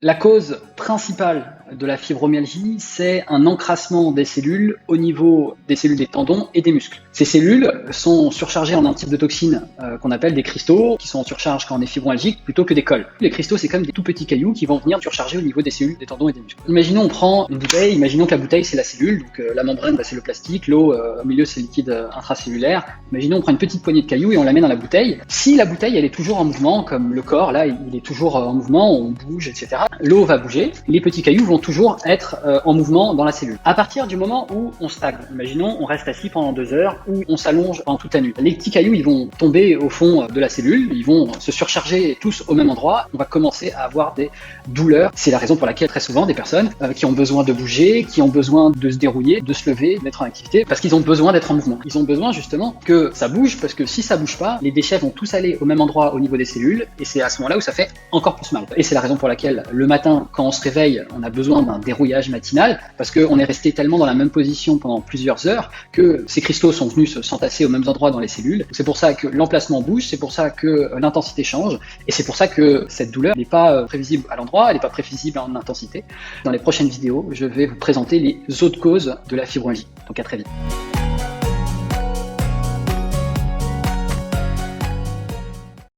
La cause principale de la fibromyalgie, c'est un encrassement des cellules au niveau des cellules des tendons et des muscles. Ces cellules sont surchargées en un type de toxines qu'on appelle des cristaux, qui sont en surcharge quand on est fibromyalgique plutôt que des cols. Les cristaux, c'est comme des tout petits cailloux qui vont venir surcharger au niveau des cellules, des tendons et des muscles. Imaginons on prend une bouteille, imaginons que la bouteille c'est la cellule, donc la membrane c'est le plastique, l'eau au milieu c'est le liquide intracellulaire. Imaginons on prend une petite poignée de cailloux et on la met dans la bouteille. Si la bouteille elle est toujours en mouvement, comme le corps là il est toujours en mouvement, on bouge, etc. L'eau va bouger, les petits cailloux vont toujours être en mouvement dans la cellule. À partir du moment où on stagne, imaginons on reste assis pendant 2 heures ou on s'allonge pendant toute la nuit, les petits cailloux ils vont tomber au fond de la cellule, ils vont se surcharger tous au même endroit, on va commencer à avoir des douleurs. C'est la raison pour laquelle très souvent des personnes qui ont besoin de bouger, qui ont besoin de se dérouiller, de se lever, d'être en activité, parce qu'ils ont besoin d'être en mouvement. Ils ont besoin justement que ça bouge, parce que si ça bouge pas, les déchets vont tous aller au même endroit au niveau des cellules, et c'est à ce moment-là où ça fait encore plus mal. Et c'est la raison pour laquelle le matin, quand on se réveille, on a besoin d'un dérouillage matinal, parce qu'on est resté tellement dans la même position pendant plusieurs heures que ces cristaux sont venus s'entasser aux mêmes endroits dans les cellules. C'est pour ça que l'emplacement bouge, c'est pour ça que l'intensité change, et c'est pour ça que cette douleur n'est pas prévisible à l'endroit, elle n'est pas prévisible en intensité. Dans les prochaines vidéos, je vais vous présenter les autres causes de la fibromyalgie. Donc à très vite.